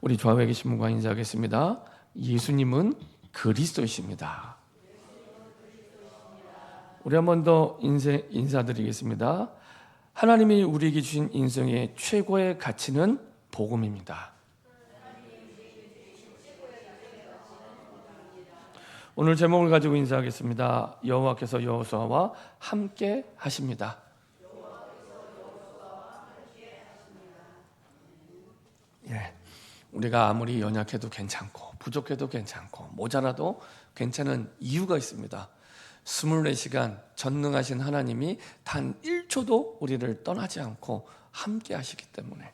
우리 좌우에 계신 분과 인사하겠습니다. 예수님은 그리스도이십니다. 우리 한 번 더 인사드리겠습니다. 하나님이 우리에게 주신 인생의 최고의 가치는 복음입니다. 오늘 제목을 가지고 인사하겠습니다. 여호와께서 여호수아와 함께 하십니다. 예, 우리가 아무리 연약해도 괜찮고 부족해도 괜찮고 모자라도 괜찮은 이유가 있습니다. 24시간 전능하신 하나님이 단 1초도 우리를 떠나지 않고 함께 하시기 때문에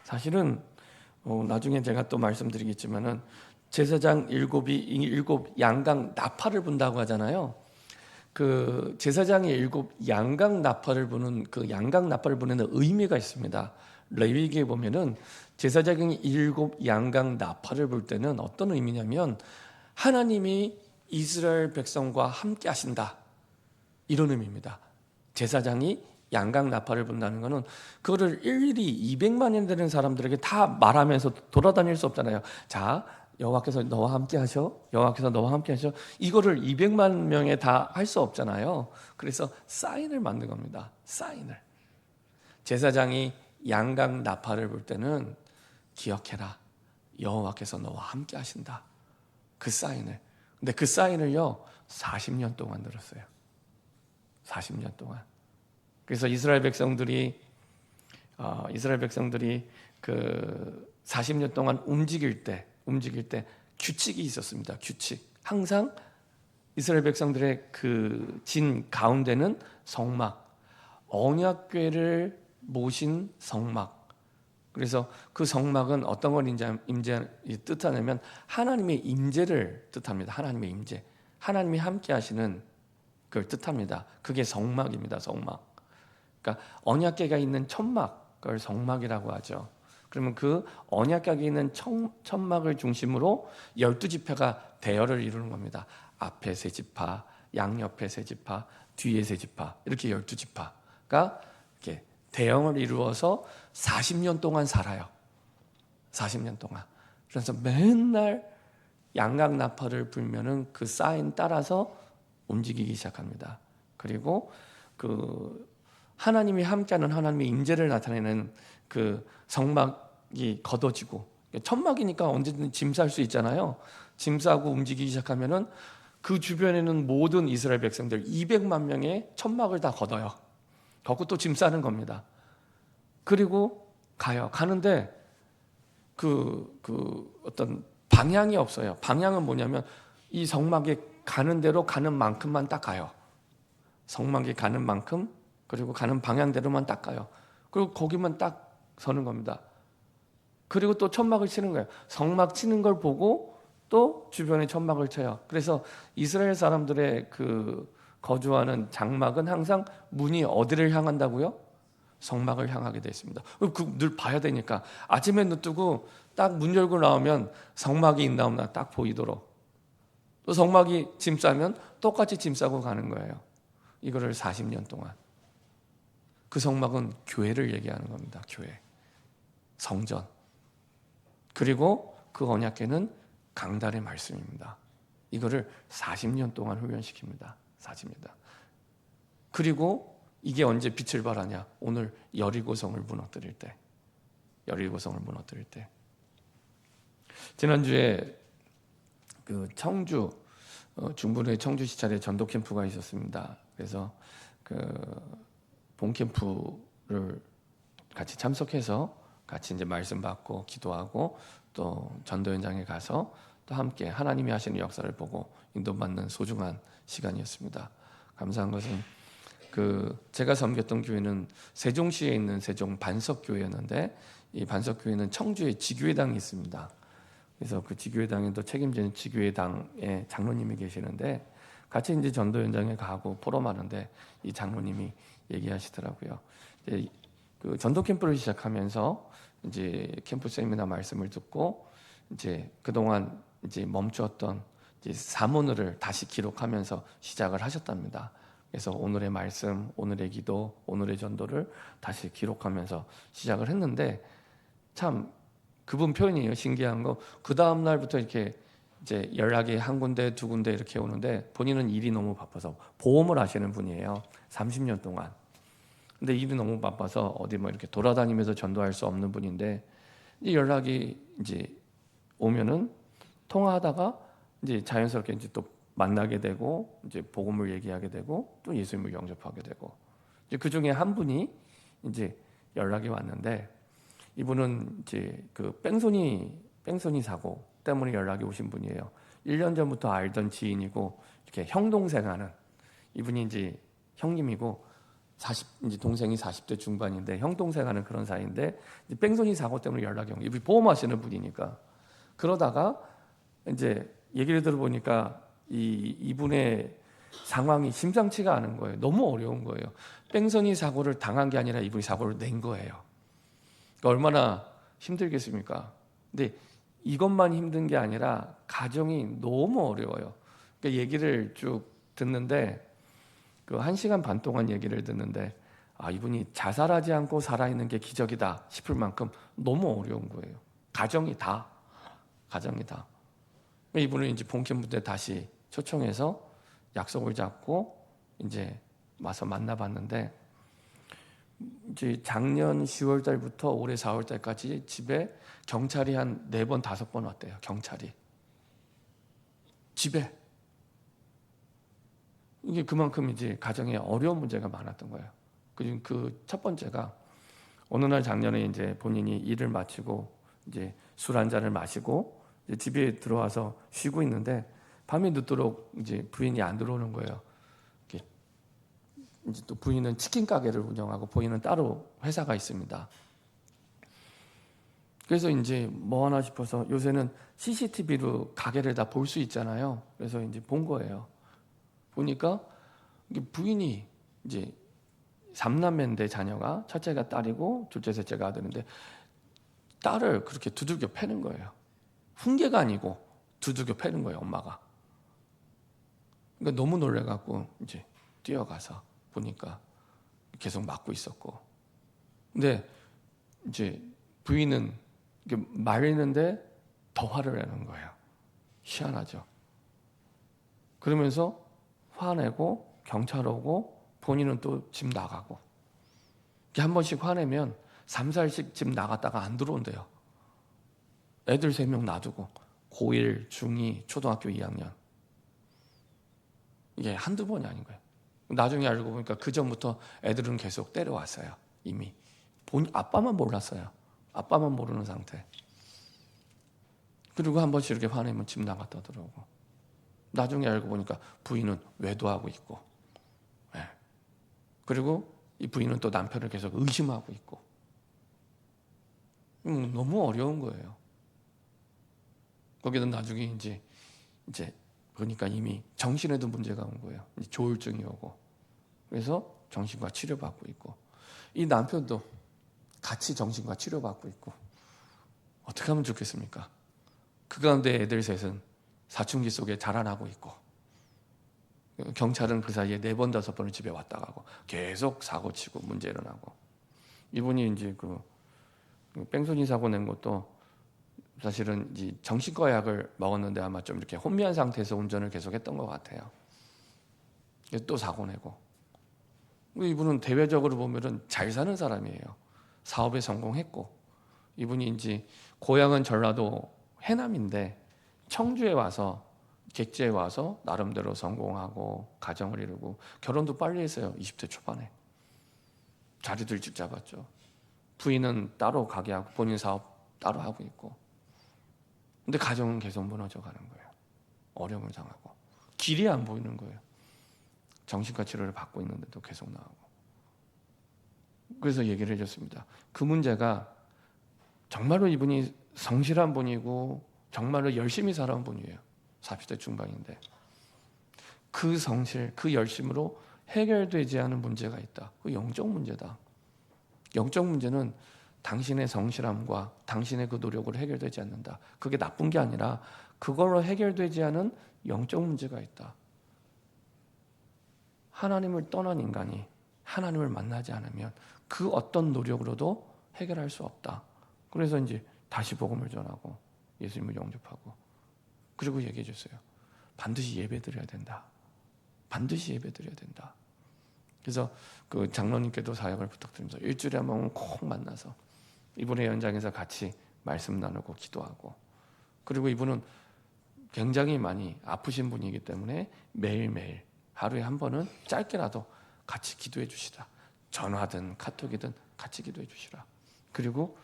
사실은 나중에 제가 또 말씀드리겠지만은 제사장 일곱 양각 나팔을 분다고 하잖아요. 그 제사장이 7 양각 나팔을 부는 그 양각 나팔을 부는 의미가 있습니다. 레위기에 보면은 제사장이 7 양각 나팔을 불 때는 어떤 의미냐면 하나님이 이스라엘 백성과 함께 하신다, 이런 의미입니다. 제사장이 양각 나팔을 분다는 것은 그거를 일일이 200만이 되는 사람들에게 다 말하면서 돌아다닐 수 없잖아요. 자, 여호와께서 너와 함께 하셔, 여호와께서 너와 함께 하셔, 이거를 200만 명에 다 할 수 없잖아요. 그래서 사인을 만든 겁니다. 사인을. 제사장이 양각 나팔을 불 때는 기억해라, 여호와께서 너와 함께 하신다, 그 사인을. 근데 그 사인을요 40년 동안 들었어요. 40년 동안. 그래서 이스라엘 백성들이 그 40년 동안 움직일 때 규칙이 있었습니다. 규칙. 항상 이스라엘 백성들의 그 진 가운데는 성막, 언약궤를 모신 성막. 그래서 그 성막은 어떤 걸 뜻하냐면 하나님의 임재를 뜻합니다. 하나님의 임재, 하나님이 함께 하시는 그걸 뜻합니다. 그게 성막입니다. 성막. 그러니까 언약궤가 있는 천막, 그걸 성막이라고 하죠. 그러면 그 언약궤가 있는 천막을 중심으로 12지파가 대열을 이루는 겁니다. 앞에 세 지파, 양옆에 세 지파, 뒤에 세 지파, 이렇게 12지파가 이렇게 대형을 이루어서 40년 동안 살아요. 40년 동안. 그래서 맨날 양각 나팔을 불면은 그 사인 따라서 움직이기 시작합니다. 그리고 그 하나님이 함께하는 하나님의 임재를 나타내는 그 성막이 걷어지고, 천막이니까 언제든 짐 쌀 수 있잖아요. 짐 싸고 움직이기 시작하면은 그 주변에는 모든 이스라엘 백성들 200만 명의 천막을 다 걷어요. 걷고 또 짐 싸는 겁니다. 그리고 가는데 그 어떤 방향이 없어요. 방향은 뭐냐면 이 성막에 가는 대로 가는 만큼만 딱 가요. 성막에 가는 만큼, 그리고 가는 방향대로만 딱 가요. 그리고 거기만 딱 서는 겁니다. 그리고 또 천막을 치는 거예요. 성막 치는 걸 보고 또 주변에 천막을 쳐요. 그래서 이스라엘 사람들의 그 거주하는 장막은 항상 문이 어디를 향한다고요? 성막을 향하게 되어 있습니다. 늘 봐야 되니까 아침에 눈 뜨고 딱 문 열고 나오면 성막이 있나 없나 딱 보이도록, 또 성막이 짐 싸면 똑같이 짐 싸고 가는 거예요. 이거를 40년 동안. 그 성막은 교회를 얘기하는 겁니다. 교회, 성전. 그리고 그 언약궤는 강달의 말씀입니다. 이거를 40년 동안 훈련시킵니다. 40년. 그리고 이게 언제 빛을 발하냐? 오늘 여리고성을 무너뜨릴 때. 지난주에 그 청주 중부의 청주시찰에 전도 캠프가 있었습니다. 그래서 그 본 캠프를 같이 참석해서 같이 이제 말씀 받고 기도하고 또 전도 현장에 가서 또 함께 하나님이 하시는 역사를 보고 인도받는 소중한 시간이었습니다. 감사한 것은 그 제가 섬겼던 교회는 세종시에 있는 세종 반석교회였는데, 이 반석교회는 청주에 지교회당이 있습니다. 그래서 그 지교회당에도 책임지는 지교회당의 장로님이 계시는데 같이 이제 전도 현장에 가고 포럼하는데 이 장로님이 얘기하시더라고요. 이제 그 전도 캠프를 시작하면서 이제 캠프 세미나 말씀을 듣고 이제 그동안 이제 멈추었던 이제 사문을 다시 기록하면서 시작을 하셨답니다. 그래서 오늘의 말씀, 오늘의 기도, 오늘의 전도를 다시 기록하면서 시작을 했는데 참 그분 표현이에요. 신기한 거. 그 다음 날부터 이렇게 이제 연락이 한 군데 두 군데 이렇게 오는데 본인은 일이 너무 바빠서 보험을 하시는 분이에요. 30년 동안. 근데 일이 너무 바빠서 어디 뭐 이렇게 돌아다니면서 전도할 수 없는 분인데 이 연락이 이제 오면은 통화하다가 이제 자연스럽게 이제 또 만나게 되고 이제 복음을 얘기하게 되고 또 예수님을 영접하게 되고 이제 그 중에 한 분이 이제 연락이 왔는데 이분은 이제 그 뺑소니 사고 때문에 연락이 오신 분이에요. 1년 전부터 알던 지인이고 이렇게 형 동생 하는 이분이 이제 형님이고 이제 동생이 40대 중반인데 형 동생 하는 그런 사이인데 이제 뺑소니 사고 때문에 연락이 온 거예요. 이분이 보험하시는 분이니까 그러다가 이제 얘기를 들어보니까 이분의 상황이 심상치가 않은 거예요. 너무 어려운 거예요. 뺑소니 사고를 당한 게 아니라 이분이 사고를 낸 거예요. 그러니까 얼마나 힘들겠습니까? 근데 이것만 힘든 게 아니라 가정이 너무 어려워요. 그러니까 얘기를 쭉 듣는데 그 1시간 반 동안 얘기를 듣는데 이분이 자살하지 않고 살아있는 게 기적이다 싶을 만큼 너무 어려운 거예요. 가정이 다. 이분은 이제 본캠 무대 다시 초청해서 약속을 잡고 이제 와서 만나봤는데 이제 작년 10월 달부터 올해 4월 달까지 집에 경찰이 한 4번, 5번 왔대요. 경찰이. 집에. 이게 그만큼 이제 가정에 어려운 문제가 많았던 거예요. 그중 그 첫 번째가 어느 날 작년에 이제 본인이 일을 마치고 이제 술 한 잔을 마시고 이제 집에 들어와서 쉬고 있는데 밤이 늦도록 이제 부인이 안 들어오는 거예요. 이제 또 부인은 치킨 가게를 운영하고 본인은 따로 회사가 있습니다. 그래서 이제 뭐 하나 싶어서 요새는 CCTV로 가게를 다 볼 수 있잖아요. 그래서 이제 본 거예요. 보니까 부인이 이제 3남매인데 자녀가 첫째가 딸이고 둘째 셋째가 아들인데 딸을 그렇게 두들겨 패는 거예요. 훈계가 아니고 두들겨 패는 거예요, 엄마가. 그러니까 너무 놀래갖고 이제 뛰어가서 보니까 계속 맞고 있었고. 근데 이제 부인은 말리는데 더 화를 내는 거예요. 희한하죠. 그러면서 화내고 경찰 오고 본인은 또 집 나가고. 한 번씩 화내면 3, 4일씩 집 나갔다가 안 들어온대요. 애들 3명 놔두고 고1, 중2, 초등학교 2학년. 이게 한두 번이 아닌 거예요. 나중에 알고 보니까 그 전부터 애들은 계속 때려왔어요. 이미. 아빠만 몰랐어요. 아빠만 모르는 상태. 그리고 한 번씩 이렇게 화내면 집 나갔다 들어오고. 나중에 알고 보니까 부인은 외도하고 있고. 네. 그리고 이 부인은 또 남편을 계속 의심하고 있고. 너무 어려운 거예요. 거기다 나중에 이제 보니까 이미 정신에도 문제가 온 거예요. 조울증이 오고. 그래서 정신과 치료받고 있고. 이 남편도 같이 정신과 치료받고 있고. 어떻게 하면 좋겠습니까? 그 가운데 애들 셋은 사춘기 속에 자라나고 있고. 경찰은 그 사이에 4번, 5번을 집에 왔다 가고 계속 사고치고 문제 일어나고. 이분이 이제 그 뺑소니 사고 낸 것도 사실은 이제 정신과 약을 먹었는데 아마 좀 이렇게 혼미한 상태에서 운전을 계속했던 것 같아요. 또 사고 내고. 이분은 대외적으로 보면은 잘 사는 사람이에요. 사업에 성공했고. 이분이 이제 고향은 전라도 해남인데 청주에 와서 객지에 와서 나름대로 성공하고 가정을 이루고 결혼도 빨리 했어요. 20대 초반에. 자리도 일찍 잡았죠. 부인은 따로 가게 하고 본인 사업 따로 하고 있고. 근데 가정은 계속 무너져 가는 거예요. 어려움을 당하고. 길이 안 보이는 거예요. 정신과 치료를 받고 있는데도 계속 나오고. 그래서 얘기를 해줬습니다. 그 문제가 정말로 이분이 성실한 분이고 정말로 열심히 살아온 분이에요. 40대 중반인데. 그 성실, 그 열심으로 해결되지 않은 문제가 있다. 그 영적 문제다. 영적 문제는 당신의 성실함과 당신의 그 노력으로 해결되지 않는다. 그게 나쁜 게 아니라 그걸로 해결되지 않은 영적 문제가 있다. 하나님을 떠난 인간이 하나님을 만나지 않으면 그 어떤 노력으로도 해결할 수 없다. 그래서 이제 다시 복음을 전하고 예수님을 영접하고, 그리고 얘기해 줬어요. 반드시 예배드려야 된다. 반드시 예배드려야 된다. 그래서 그 장로님께도 사역을 부탁드립니다. 일주일에 한 번 꼭 만나서 이분의 연장에서 같이 말씀 나누고 기도하고, 그리고 이분은 굉장히 많이 아프신 분이기 때문에 매일매일 하루에 한 번은 짧게라도 같이 기도해 주시라. 전화든 카톡이든 같이 기도해 주시라. 그리고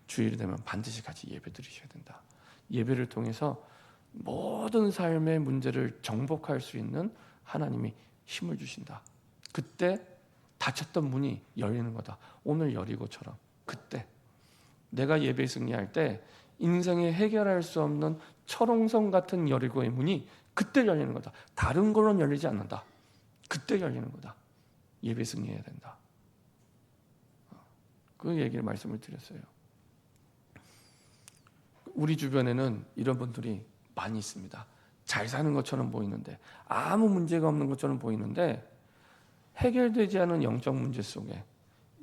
주일이 되면 반드시 같이 예배 드리셔야 된다. 예배를 통해서 모든 삶의 문제를 정복할 수 있는 하나님이 힘을 주신다. 그때 닫혔던 문이 열리는 거다. 오늘 여리고처럼 그때 내가 예배 승리할 때 인생에 해결할 수 없는 철옹성 같은 여리고의 문이 그때 열리는 거다. 다른 걸로는 열리지 않는다. 그때 열리는 거다. 예배 승리해야 된다. 그 얘기를 말씀을 드렸어요. 우리 주변에는 이런 분들이 많이 있습니다. 잘 사는 것처럼 보이는데, 아무 문제가 없는 것처럼 보이는데, 해결되지 않은 영적 문제 속에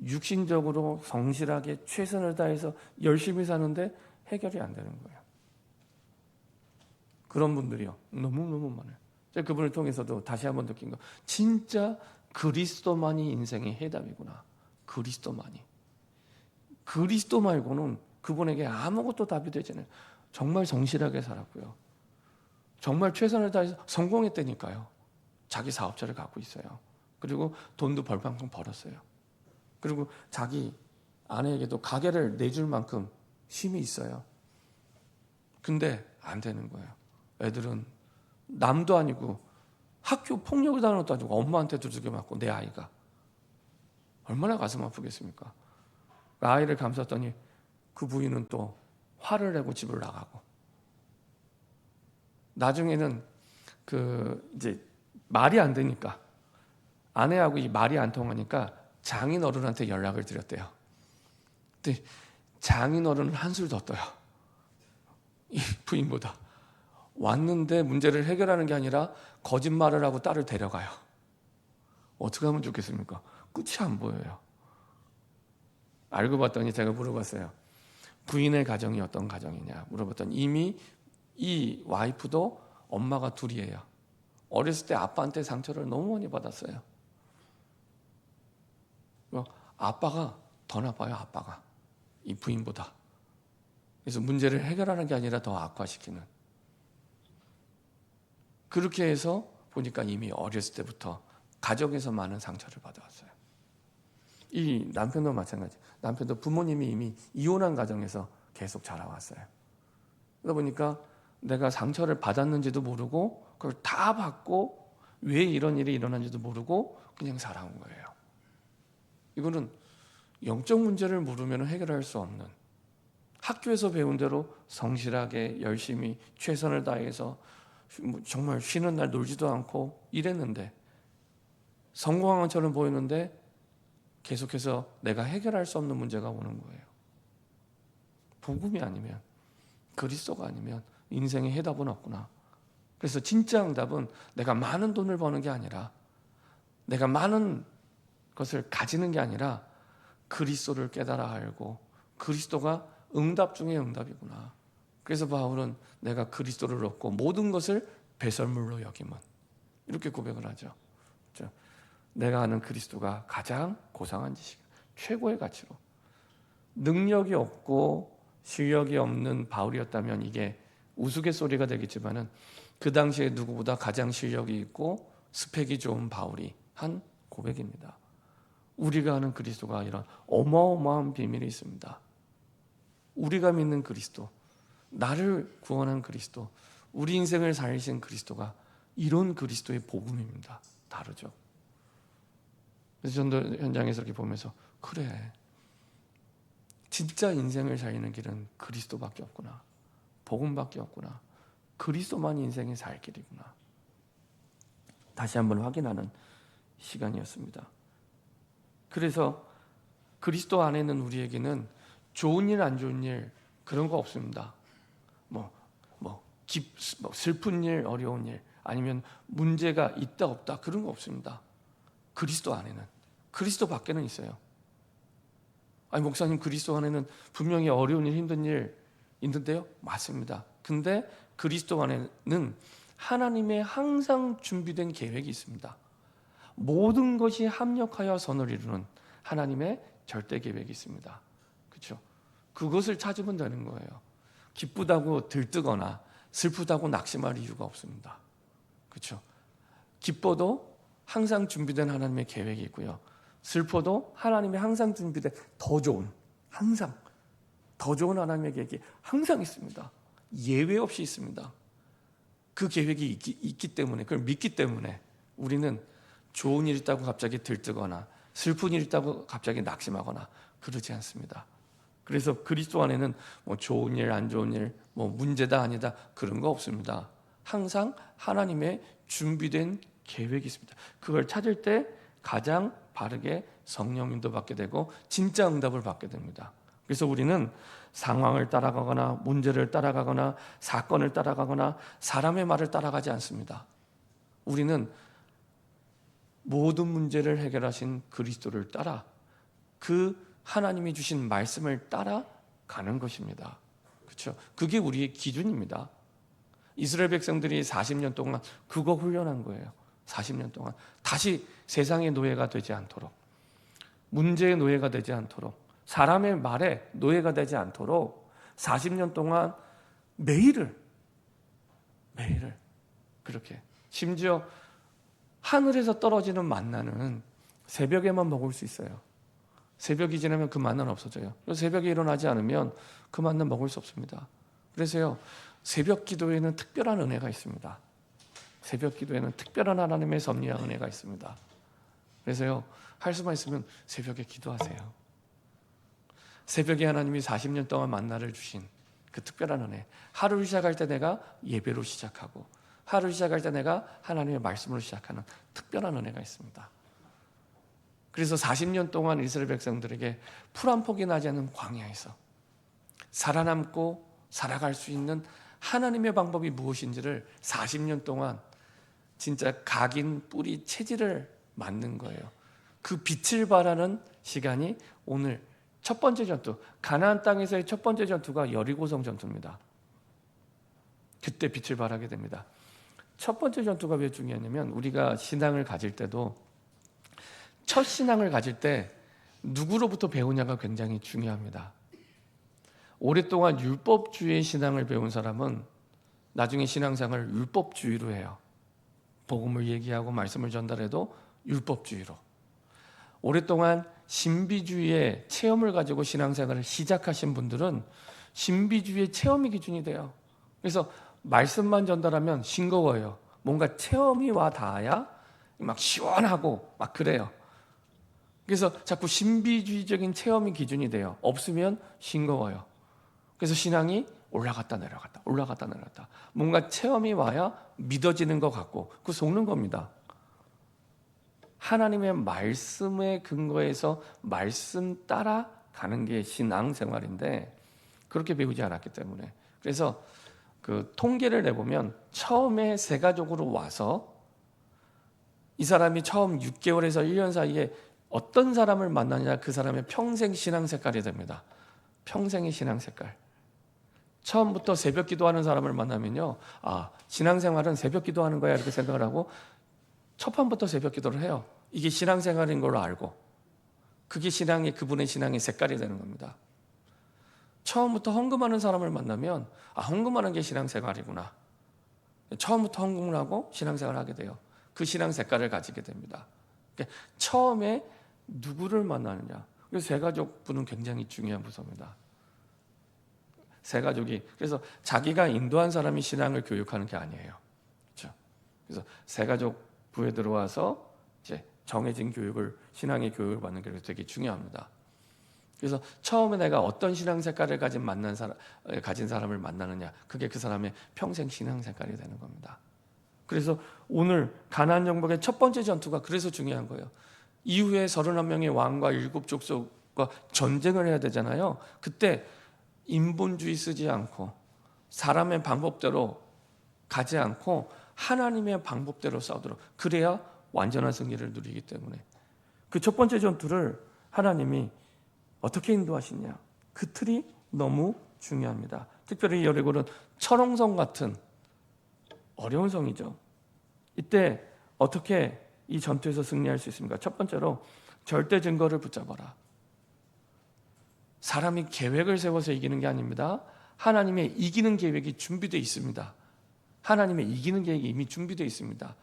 육신적으로 성실하게 최선을 다해서 열심히 사는데 해결이 안 되는 거예요. 그런 분들이요, 너무너무 많아요. 제가 그분을 통해서도 다시 한번 느낀 거, 진짜 그리스도만이 인생의 해답이구나. 그리스도만이. 그리스도 말고는 그분에게 아무것도 답이 되지 않아요. 정말 성실하게 살았고요, 정말 최선을 다해서 성공했다니까요. 자기 사업자를 갖고 있어요. 그리고 돈도 벌만큼 벌었어요. 그리고 자기 아내에게도 가게를 내줄 만큼 힘이 있어요. 근데 안 되는 거예요. 애들은 남도 아니고 학교 폭력을 당하는 것도 아니고 엄마한테 두들겨 맞고, 내 아이가 얼마나 가슴 아프겠습니까? 아이를 감쌌더니 그 부인은 또 화를 내고 집을 나가고, 나중에는 이제 말이 안 되니까, 아내하고 이 말이 안 통하니까 장인 어른한테 연락을 드렸대요. 근데 장인 어른은 한술 더 떠요. 이 부인보다. 왔는데 문제를 해결하는 게 아니라 거짓말을 하고 딸을 데려가요. 어떻게 하면 좋겠습니까? 끝이 안 보여요. 알고 봤더니 제가 물어봤어요. 부인의 가정이 어떤 가정이냐 물어봤더니 이미 이 와이프도 엄마가 둘이에요. 어렸을 때 아빠한테 상처를 너무 많이 받았어요. 아빠가 더 나빠요. 아빠가 이 부인보다. 그래서 문제를 해결하는 게 아니라 더 악화시키는. 그렇게 해서 보니까 이미 어렸을 때부터 가정에서 많은 상처를 받아왔어요. 이 남편도 마찬가지. 남편도 부모님이 이미 이혼한 가정에서 계속 자라왔어요. 그러다 보니까 내가 상처를 받았는지도 모르고 그걸 다 받고 왜 이런 일이 일어난지도 모르고 그냥 살아온 거예요. 이거는 영적 문제를 물으면 해결할 수 없는, 학교에서 배운 대로 성실하게 열심히 최선을 다해서 정말 쉬는 날 놀지도 않고 이랬는데 성공한 것처럼 보이는데 계속해서 내가 해결할 수 없는 문제가 오는 거예요. 복음이 아니면, 그리스도가 아니면 인생의 해답은 없구나. 그래서 진짜 응답은 내가 많은 돈을 버는 게 아니라, 내가 많은 것을 가지는 게 아니라 그리스도를 깨달아 알고 그리스도가 응답 중에 응답이구나. 그래서 바울은 내가 그리스도를 얻고 모든 것을 배설물로 여김은, 이렇게 고백을 하죠. 그렇죠? 내가 아는 그리스도가 가장 고상한 지식, 최고의 가치로. 능력이 없고 실력이 없는 바울이었다면 이게 우스갯소리가 되겠지만은 그 당시에 누구보다 가장 실력이 있고 스펙이 좋은 바울이 한 고백입니다. 우리가 아는 그리스도가 이런 어마어마한 비밀이 있습니다. 우리가 믿는 그리스도, 나를 구원한 그리스도, 우리 인생을 살리신 그리스도가 이런 그리스도의 복음입니다. 다르죠. 그래서 전도 현장에서 이렇게 보면서, 그래, 진짜 인생을 살리는 길은 그리스도밖에 없구나. 복음밖에 없구나. 그리스도만이 인생의 살 길이구나. 다시 한번 확인하는 시간이었습니다. 그래서 그리스도 안에 있는 우리에게는 좋은 일, 안 좋은 일 그런 거 없습니다. 슬픈 일, 어려운 일, 아니면 문제가 있다 없다 그런 거 없습니다. 그리스도 안에는, 그리스도 밖에는 있어요. 아니 목사님, 그리스도 안에는 분명히 어려운 일, 힘든 일 있는데요. 맞습니다. 근데 그리스도 안에는 하나님의 항상 준비된 계획이 있습니다. 모든 것이 합력하여 선을 이루는 하나님의 절대 계획이 있습니다. 그렇죠? 그것을 찾으면 되는 거예요. 기쁘다고 들뜨거나 슬프다고 낙심할 이유가 없습니다. 그렇죠? 기뻐도 항상 준비된 하나님의 계획이 있고요. 슬퍼도 하나님의 항상 준비된 더 좋은, 항상 더 좋은 하나님의 계획이 항상 있습니다. 예외 없이 있습니다. 그 계획이 있기 때문에, 그걸 믿기 때문에 우리는 좋은 일 있다고 갑자기 들뜨거나 슬픈 일 있다고 갑자기 낙심하거나 그러지 않습니다. 그래서 그리스도 안에는 뭐 좋은 일, 안 좋은 일, 뭐 문제다 아니다 그런 거 없습니다. 항상 하나님의 준비된 계획이 있습니다. 그걸 찾을 때 가장 바르게 성령 인도받게 되고 진짜 응답을 받게 됩니다. 그래서 우리는 상황을 따라가거나 문제를 따라가거나 사건을 따라가거나 사람의 말을 따라가지 않습니다. 우리는 모든 문제를 해결하신 그리스도를 따라 그 하나님이 주신 말씀을 따라 가는 것입니다. 그렇죠? 그게 우리의 기준입니다. 이스라엘 백성들이 40년 동안 그거 훈련한 거예요. 40년 동안 다시 세상의 노예가 되지 않도록, 문제의 노예가 되지 않도록, 사람의 말에 노예가 되지 않도록 40년 동안 매일을 그렇게, 심지어 하늘에서 떨어지는 만나는 새벽에만 먹을 수 있어요. 새벽이 지나면 그 만나는 없어져요. 새벽에 일어나지 않으면 그 만나 먹을 수 없습니다. 그래서요, 새벽 기도에는 특별한 은혜가 있습니다. 새벽 기도에는 특별한 하나님의 섭리와 은혜가 있습니다. 그래서요, 할 수만 있으면 새벽에 기도하세요. 새벽에 하나님이 40년 동안 만나를 주신 그 특별한 은혜, 하루를 시작할 때 내가 예배로 시작하고 하루를 시작할 때 내가 하나님의 말씀으로 시작하는 특별한 은혜가 있습니다. 그래서 40년 동안 이스라엘 백성들에게 풀 한 폭이 나지 않는 광야에서 살아남고 살아갈 수 있는 하나님의 방법이 무엇인지를 40년 동안 진짜 각인, 뿌리, 체질을 만든 거예요. 그 빛을 발하는 시간이 오늘 첫 번째 전투, 가나안 땅에서의 첫 번째 전투가 여리고성 전투입니다. 그때 빛을 발하게 됩니다. 첫 번째 전투가 왜 중요하냐면, 우리가 신앙을 가질 때도 첫 신앙을 가질 때 누구로부터 배우냐가 굉장히 중요합니다. 오랫동안 율법주의의 신앙을 배운 사람은 나중에 신앙생활을 율법주의로 해요. 복음을 얘기하고 말씀을 전달해도 율법주의로. 오랫동안 신비주의의 체험을 가지고 신앙생활을 시작하신 분들은 신비주의의 체험이 기준이 돼요. 그래서 말씀만 전달하면 싱거워요. 뭔가 체험이 와 닿아야 막 시원하고 막 그래요. 그래서 자꾸 신비주의적인 체험이 기준이 돼요. 없으면 싱거워요. 그래서 신앙이 올라갔다 내려갔다, 올라갔다 내려갔다. 뭔가 체험이 와야 믿어지는 것 같고, 그거 속는 겁니다. 하나님의 말씀에 근거해서 말씀 따라 가는 게 신앙생활인데 그렇게 배우지 않았기 때문에. 그래서 그 통계를 내보면 처음에 세 가족으로 와서 이 사람이 처음 6개월에서 1년 사이에 어떤 사람을 만나냐, 그 사람의 평생 신앙 색깔이 됩니다. 평생의 신앙 색깔. 처음부터 새벽 기도하는 사람을 만나면요, 아, 신앙생활은 새벽 기도하는 거야 이렇게 생각을 하고 첫 판부터 새벽 기도를 해요. 이게 신앙생활인 걸로 알고, 그게 신앙이, 그분의 신앙의 색깔이 되는 겁니다. 처음부터 헌금하는 사람을 만나면 아, 헌금하는 게 신앙생활이구나. 처음부터 헌금을 하고 신앙생활을 하게 돼요. 그 신앙 색깔을 가지게 됩니다. 그러니까 처음에 누구를 만나느냐. 그래서 세가족분은 굉장히 중요한 부서입니다. 세가족이, 그래서 자기가 인도한 사람이 신앙을 교육하는 게 아니에요. 그렇죠? 그래서 세가족 부에 들어와서 이제 정해진 교육을, 신앙의 교육을 받는 게 되게 중요합니다. 그래서 처음에 내가 어떤 신앙 색깔을 가진 사람을 만나느냐, 그게 그 사람의 평생 신앙 색깔이 되는 겁니다. 그래서 오늘 가나안 정복의 첫 번째 전투가 그래서 중요한 거예요. 이후에 31명의 왕과 7족속과 전쟁을 해야 되잖아요. 그때 인본주의 쓰지 않고 사람의 방법대로 가지 않고 하나님의 방법대로 싸우도록, 그래야 완전한 승리를 누리기 때문에 그 첫 번째 전투를 하나님이 어떻게 인도하시냐. 그 틀이 너무 중요합니다. 특별히 여리고는 철옹성 같은 어려운 성이죠. 이때 어떻게 이 전투에서 승리할 수 있습니까? 첫 번째로 절대 증거를 붙잡아라. 사람이 계획을 세워서 이기는 게 아닙니다. 하나님의 이기는 계획이 준비되어 있습니다. 하나님의 이기는 계획이 이미 준비되어 있습니다.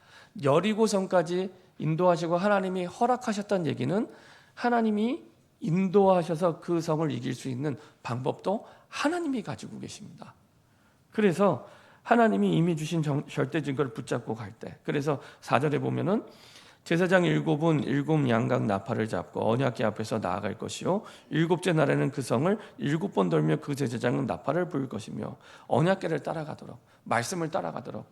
여리고성까지 인도하시고 하나님이 허락하셨다는 얘기는 하나님이 인도하셔서 그 성을 이길 수 있는 방법도 하나님이 가지고 계십니다. 그래서 하나님이 이미 주신 절대 증거를 붙잡고 갈 때, 그래서 4절에 보면은 제사장 7은 7 양각 나팔을 잡고 언약궤 앞에서 나아갈 것이요 7째 날에는 그 성을 7번 돌며 그 제사장은 나팔을 불 것이며 언약궤를 따라가도록, 말씀을 따라가도록.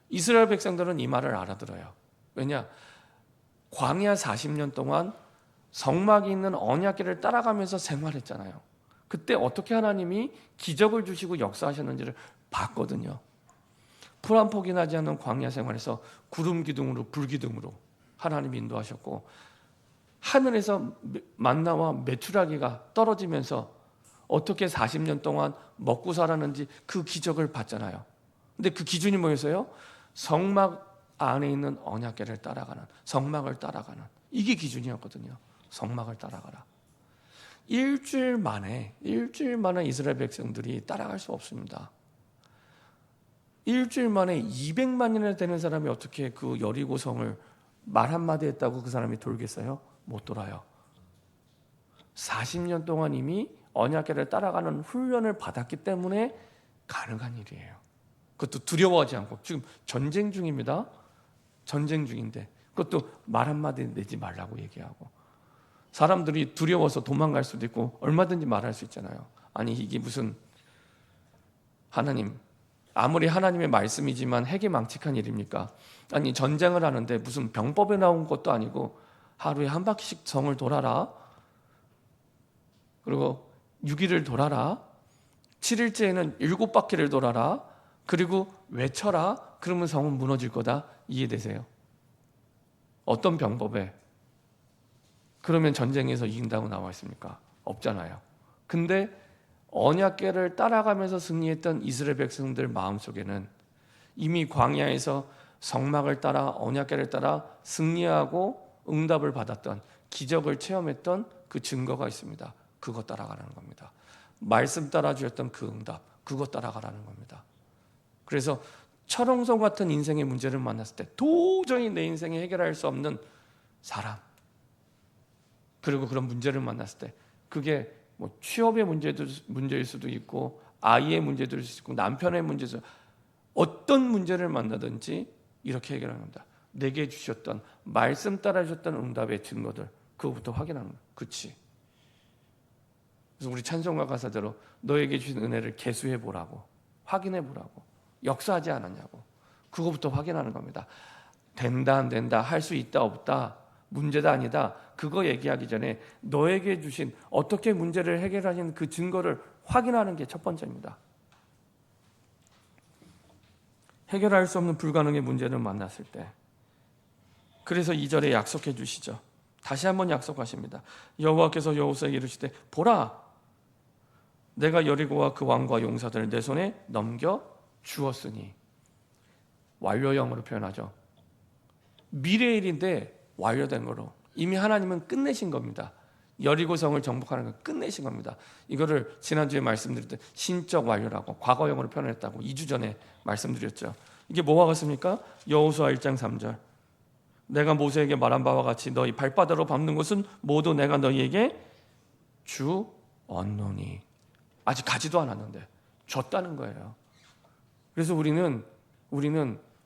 이스라엘 백성들은 이 말을 알아들어요. 왜냐? 광야 40년 동안 성막이 있는 언약궤를 따라가면서 생활했잖아요. 그때 어떻게 하나님이 기적을 주시고 역사하셨는지를 봤거든요. 풀 한 폭이 나지 않는 광야 생활에서 구름 기둥으로, 불 기둥으로 하나님이 인도하셨고, 하늘에서 만나와 메추라기가 떨어지면서 어떻게 40년 동안 먹고 살았는지 그 기적을 봤잖아요. 근데 그 기준이 뭐였어요? 성막 안에 있는 언약궤를 따라가는, 성막을 따라가는, 이게 기준이었거든요. 성막을 따라가라. 일주일 만에 이스라엘 백성들이 따라갈 수 없습니다. 일주일 만에 200만이나 되는 사람이 어떻게 그 여리고성을 말 한마디 했다고 그 사람이 돌겠어요? 못 돌아요. 40년 동안 이미 언약궤를 따라가는 훈련을 받았기 때문에 가능한 일이에요. 그것도 두려워하지 않고. 지금 전쟁 중입니다. 전쟁 중인데 그것도 말 한마디 내지 말라고 얘기하고. 사람들이 두려워서 도망갈 수도 있고 얼마든지 말할 수 있잖아요. 아니 이게 무슨 하나님, 아무리 하나님의 말씀이지만 핵이 망측한 일입니까? 아니 전쟁을 하는데 무슨 병법에 나온 것도 아니고 하루에 한 바퀴씩 성을 돌아라. 그리고 6일을 돌아라. 7일째에는 7바퀴를 돌아라. 그리고 외쳐라. 그러면 성은 무너질 거다. 이해되세요? 어떤 병법에? 그러면 전쟁에서 이긴다고 나와 있습니까? 없잖아요. 근데 언약궤를 따라가면서 승리했던 이스라엘 백성들 마음속에는 이미 광야에서 성막을 따라 언약궤를 따라 승리하고 응답을 받았던, 기적을 체험했던 그 증거가 있습니다. 그거 따라가라는 겁니다. 말씀 따라 주셨던 그 응답, 그거 따라가라는 겁니다. 그래서 철옹성 같은 인생의 문제를 만났을 때 도저히 내 인생에 해결할 수 없는 사람, 그리고 그런 문제를 만났을 때 그게 뭐 취업의 문제일 수도 있고 아이의 문제일 수도 있고 남편의 문제도, 어떤 문제를 만나든지 이렇게 해결하는 겁니다. 내게 주셨던 말씀 따라 주셨던 응답의 증거들, 그거부터 확인하는 거예요. 그치? 그래서 우리 찬송가 가사대로 너에게 주신 은혜를 계수해 보라고, 확인해 보라고, 역사하지 않았냐고, 그거부터 확인하는 겁니다. 된다 안 된다, 할 수 있다 없다, 문제다 아니다, 그거 얘기하기 전에 너에게 주신 어떻게 문제를 해결하신 그 증거를 확인하는 게 첫 번째입니다. 해결할 수 없는 불가능의 문제를 만났을 때, 그래서 2절에 약속해 주시죠. 다시 한번 약속하십니다. 여호와께서 여호수아에게 이르시되 보라, 내가 여리고와 그 왕과 용사들을 내 손에 넘겨 주었으니. 완료형으로 표현하죠. 미래의 일인데 완료된 거로 이미 하나님은 끝내신 겁니다. 여리고성을 정복하는 건 끝내신 겁니다. 이거를 지난주에 말씀드렸던 신적 완료라고 과거형으로 표현했다고 2주 전에 말씀드렸죠. 이게 뭐와 같습니까? 여호수아 1장 3절. 내가 모세에게 말한 바와 같이 너희 발바닥으로 밟는 것은 모두 내가 너희에게 주었노니. 아직 가지도 않았는데 줬다는 거예요. 그래서 우리는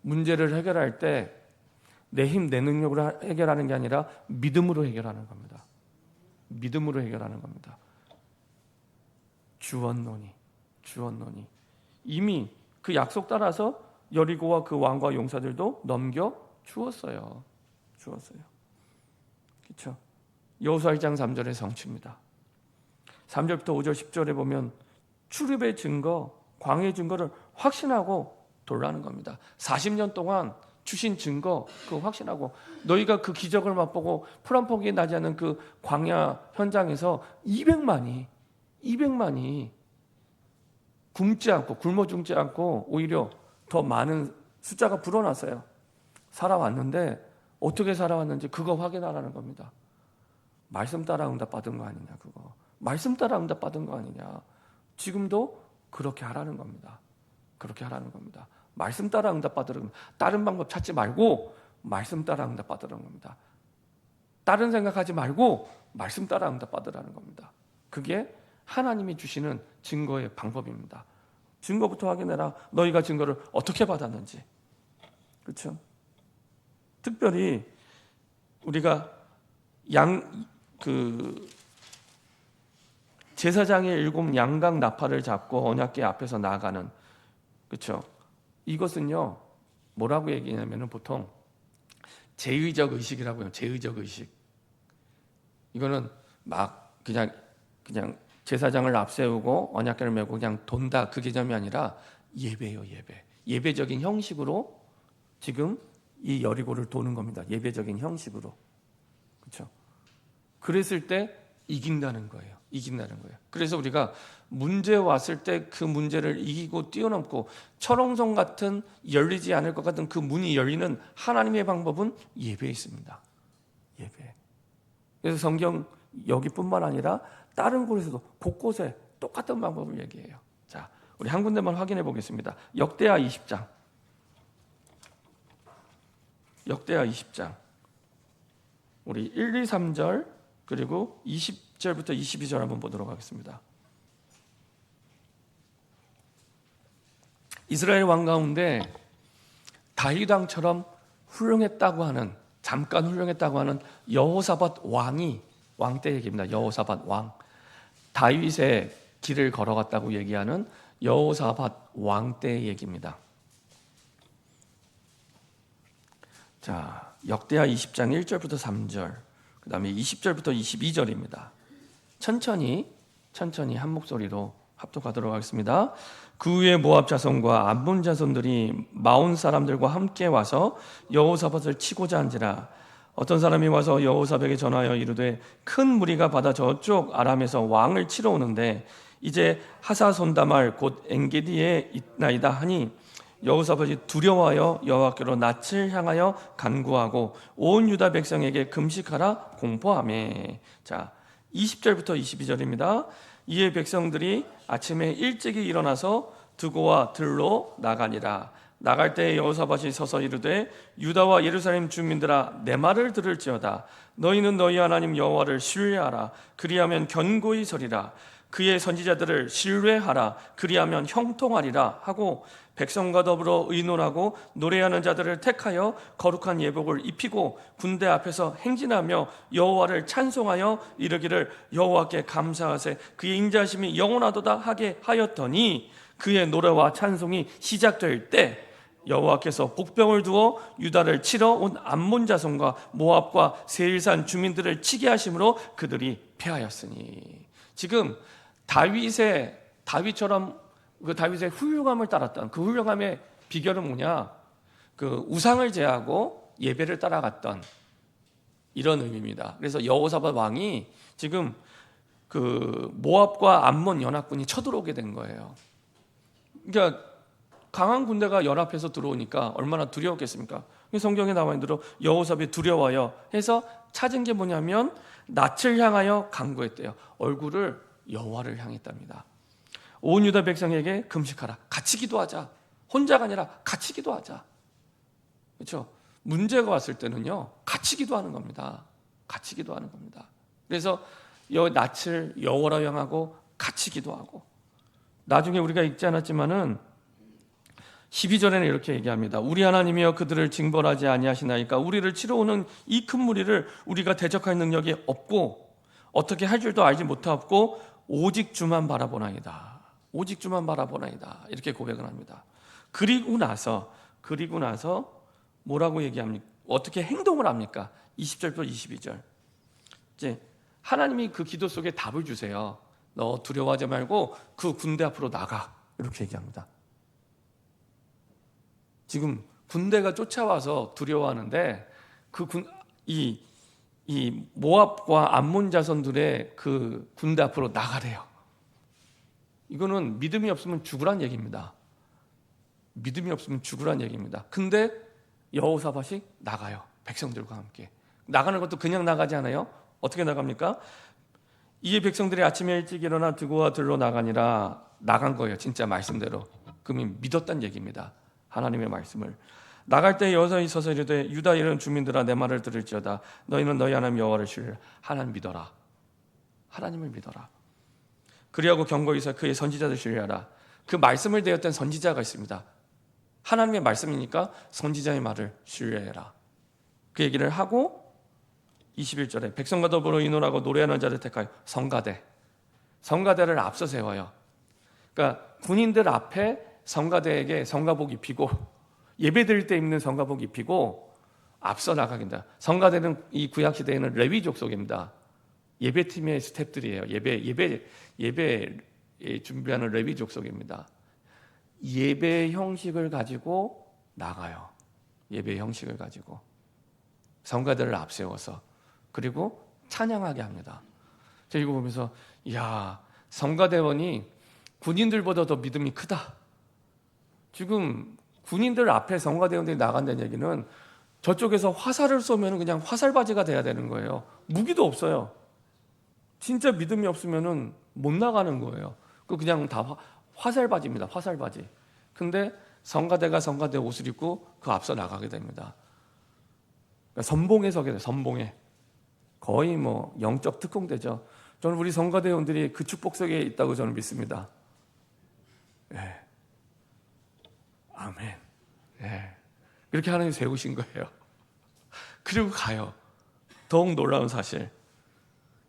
문제를 해결할 때 내 힘, 내 능력으로 해결하는 게 아니라 믿음으로 해결하는 겁니다. 믿음으로 해결하는 겁니다. 주었노니. 이미 그 약속 따라서 여리고와 그 왕과 용사들도 넘겨 주었어요. 그렇죠? 여호수아 1장 3절의 성취입니다. 3절부터 5절 10절에 보면 출입의 증거, 광야의 증거를 확신하고 돌라는 겁니다. 40년 동안 주신 증거 그 확신하고 너희가 그 기적을 맛보고 풀 한 포기 나지 않은 그 광야 현장에서 200만이 굶지 않고 굶어 죽지 않고 오히려 더 많은 숫자가 불어났어요. 살아왔는데 어떻게 살아왔는지 그거 확인하라는 겁니다. 말씀 따라 응답 받은 거 아니냐 그거. 말씀 따라 응답 받은 거 아니냐. 지금도 그렇게 하라는 겁니다. 그렇게 하라는 겁니다. 말씀 따라 응답 받으라는 겁니다. 다른 방법 찾지 말고 말씀 따라 응답 받으라는 겁니다. 다른 생각하지 말고 말씀 따라 응답 받으라는 겁니다. 그게 하나님이 주시는 증거의 방법입니다. 증거부터 확인해라. 너희가 증거를 어떻게 받았는지. 그렇죠? 특별히 우리가 제사장의 7 양각 나팔을 잡고 언약궤 앞에서 나아가는, 그렇죠? 이것은요 뭐라고 얘기하냐면은 보통 제의적 의식이라고 해요. 제의적 의식. 이거는 막 그냥 제사장을 앞세우고 언약궤를 메고 그냥 돈다 그 개념이 아니라 예배예요. 예배적인 형식으로 지금 이 여리고를 도는 겁니다. 예배적인 형식으로. 그렇죠? 그랬을 때 이긴다는 거예요. 그래서 우리가 문제 왔을 때 그 문제를 이기고 뛰어넘고 철옹성 같은 열리지 않을 것 같은 그 문이 열리는 하나님의 방법은 예배에 있습니다. 예배. 그래서 성경 여기뿐만 아니라 다른 곳에서도 곳곳에 똑같은 방법을 얘기해요. 자, 우리 한 군데만 확인해 보겠습니다. 역대하 20장. 우리 1, 2, 3절 그리고 20절부터 22절 한번 보도록 하겠습니다. 이스라엘 왕 가운데 다윗 왕처럼 잠깐 훌륭했다고 하는 여호사밧 왕이 왕 때 얘기입니다. 여호사밧 왕. 다윗의 길을 걸어갔다고 얘기하는 여호사밧 왕 때 얘기입니다. 자, 역대하 20장 1절부터 3절, 그 다음에 20절부터 22절입니다. 천천히 한 목소리로 합독하도록 하겠습니다. 그 후에 모압 자손과 암몬 자손들이 마온 사람들과 함께 와서 여호사밧을 치고자 한지라. 어떤 사람이 와서 여호사밧에게 전하여 이르되 큰 무리가 바다 저쪽 아람에서 왕을 치러 오는데 이제 하사손다말 곧 엔게디에 있나이다 하니 여호사밧이 두려워하여 여호와께로 낯을 향하여 간구하고 온 유다 백성에게 금식하라 공포하며. 자, 20절부터 22절입니다. 이에 백성들이 아침에 일찍이 일어나서 드고와 들로 나가니라. 나갈 때 여호사밧이 서서 이르되 유다와 예루살렘 주민들아 내 말을 들을지어다. 너희는 너희 하나님 여호와를 신뢰하라. 그리하면 견고히 서리라. 그의 선지자들을 신뢰하라. 그리하면 형통하리라 하고 백성과 더불어 의논하고 노래하는 자들을 택하여 거룩한 예복을 입히고 군대 앞에서 행진하며 여호와를 찬송하여 이르기를 여호와께 감사하세 그의 인자심이 영원하도다 하게 하였더니 그의 노래와 찬송이 시작될 때 여호와께서 복병을 두어 유다를 치러 온 암몬 자손과 모압과 세일산 주민들을 치게 하심으로 그들이 패하였으니. 지금 다윗처럼 그 다윗의 훌륭함을 따랐던 그 훌륭함의 비결은 뭐냐? 그 우상을 제하고 예배를 따라갔던 이런 의미입니다. 그래서 여호사밧 왕이 지금 그 모압과 암몬 연합군이 쳐들어오게 된 거예요. 그러니까 강한 군대가 연합해서 들어오니까 얼마나 두려웠겠습니까? 성경에 나와 있는 대로 여호사밧이 두려워요 해서 찾은 게 뭐냐면 낯을 향하여 간구했대요. 얼굴을 여호와를 향했답니다. 온 유다 백성에게 금식하라. 같이 기도하자. 혼자가 아니라 같이 기도하자. 그렇죠? 문제가 왔을 때는요, 같이 기도하는 겁니다. 같이 기도하는 겁니다. 그래서 낯을 여호와로 향하고 같이 기도하고. 나중에 우리가 읽지 않았지만은 12절에는 이렇게 얘기합니다. 우리 하나님이여 그들을 징벌하지 아니하시나이까. 우리를 치러 오는 이 큰 무리를 우리가 대적할 능력이 없고 어떻게 할 줄도 알지 못하고 오직 주만 바라보나이다. 오직 주만 바라보나이다. 이렇게 고백을 합니다. 그리고 나서 뭐라고 얘기합니까? 어떻게 행동을 합니까? 20절부터 22절. 이제 하나님이 그 기도 속에 답을 주세요. 너 두려워하지 말고 그 군대 앞으로 나가. 이렇게 얘기합니다. 지금 군대가 쫓아와서 두려워하는데 이 모압과 암몬 자손들의 그 군대 앞으로 나가래요. 이거는 믿음이 없으면 죽으란 얘기입니다. 믿음이 없으면 죽으란 얘기입니다. 근데 여호사밧이 나가요. 백성들과 함께. 나가는 것도 그냥 나가지 않아요. 어떻게 나갑니까? 이에 백성들이 아침에 일찍 일어나 드고와 들로 나가니라. 나간 거예요. 진짜 말씀대로. 그러면 믿었단 얘기입니다. 하나님의 말씀을. 나갈 때 여호사에 서서 이르되 유다 이런 주민들아 내 말을 들을지어다. 너희는 너희 하나님 여호와를 신뢰. 하나님 믿어라. 하나님을 믿어라. 그리하고 경고이사 그의 선지자들 신뢰하라. 그 말씀을 대었던 선지자가 있습니다. 하나님의 말씀이니까 선지자의 말을 신뢰해라. 그 얘기를 하고 21절에 백성과 더불어 의논하고 노래하는 자를 택하여 성가대를 앞서 세워요. 그러니까 군인들 앞에 성가대에게 성가복 입히고 예배드릴 때 입는 성가복 입히고 앞서 나가게 된다. 성가대는 이 구약 시대에는 레위 족속입니다. 예배팀의 스태프들이에요. 예배 준비하는 레위 족속입니다. 예배 형식을 가지고 나가요. 예배 형식을 가지고 성가대를 앞세워서 그리고 찬양하게 합니다. 제가 이거 보면서 이야, 성가대원이 군인들보다 더 믿음이 크다. 지금 군인들 앞에 성가대원들이 나간다는 얘기는 저쪽에서 화살을 쏘면 그냥 화살바지가 돼야 되는 거예요. 무기도 없어요. 진짜 믿음이 없으면 못 나가는 거예요. 그냥 다 화살바지입니다. 화살바지. 근데 성가대가 성가대 옷을 입고 그 앞서 나가게 됩니다. 그러니까 선봉에 서게 돼요. 선봉에. 거의 뭐 영적 특공대죠. 저는 우리 성가대원들이 그 축복 속에 있다고 저는 믿습니다. 네. 아멘. 네. 이렇게 하나님 세우신 거예요. 그리고 가요. 더욱 놀라운 사실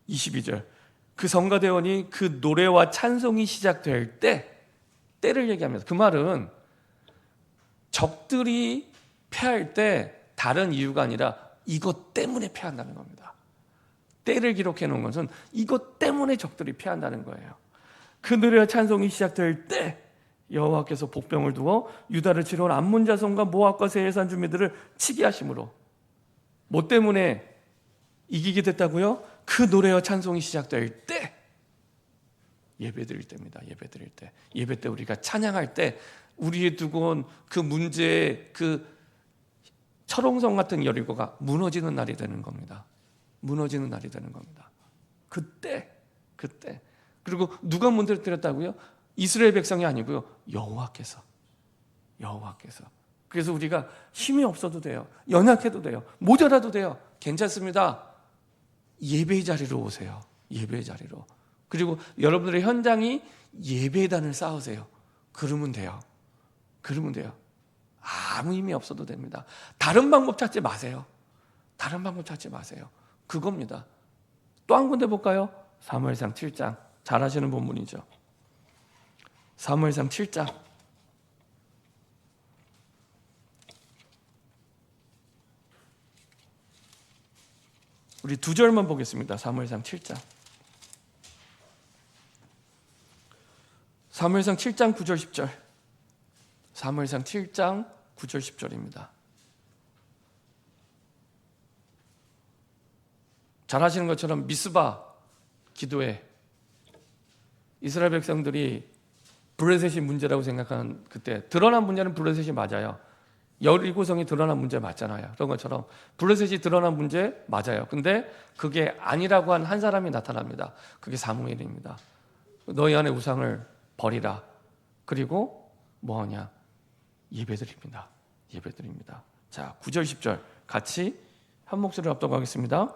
22절 그 성가대원이 그 노래와 찬송이 시작될 때를 얘기합니다. 그 말은 적들이 패할 때 다른 이유가 아니라 이것 때문에 패한다는 겁니다. 때를 기록해 놓은 것은 이것 때문에 적들이 패한다는 거예요. 그 노래와 찬송이 시작될 때 여호와께서 복병을 두어 유다를 치러 온 암몬 자손과 모압과 세일산 주민들을 치게 하심으로 뭐 때문에 이기게 됐다고요? 그 노래와 찬송이 시작될 때 예배드릴 때입니다. 예배드릴 때. 예배 때 우리가 찬양할 때 우리의 두고 온 그 문제의 그 철옹성 같은 여리고가 무너지는 날이 되는 겁니다. 무너지는 날이 되는 겁니다. 그때 그리고 누가 무너뜨렸다고요? 이스라엘 백성이 아니고요. 여호와께서. 그래서 우리가 힘이 없어도 돼요. 연약해도 돼요. 모자라도 돼요. 괜찮습니다. 예배의 자리로 오세요. 예배의 자리로. 그리고 여러분들의 현장이 예배단을 쌓으세요. 그러면 돼요. 아무 힘이 없어도 됩니다. 다른 방법 찾지 마세요. 그겁니다. 또 한 군데 볼까요? 사무엘상 7장. 잘 아시는 본문이죠. 사무엘상 7장. 우리 2절만 보겠습니다. 사무엘상 7장. 사무엘상 7장 9절 10절. 사무엘상 7장 9절 10절입니다. 잘 아시는 것처럼 미스바 기도에 이스라엘 백성들이 블레셋이 문제라고 생각하는 그때 드러난 문제는 블레셋이 맞아요. 여리고성이 드러난 문제 맞잖아요. 그런 것처럼 블레셋이 드러난 문제 맞아요. 근데 그게 아니라고 한 한 사람이 나타납니다. 그게 사무엘입니다. 너희 안에 우상을 버리라. 그리고 뭐하냐? 예배드립니다. 자, 9절 10절 같이 한 목소리로 합독하겠습니다.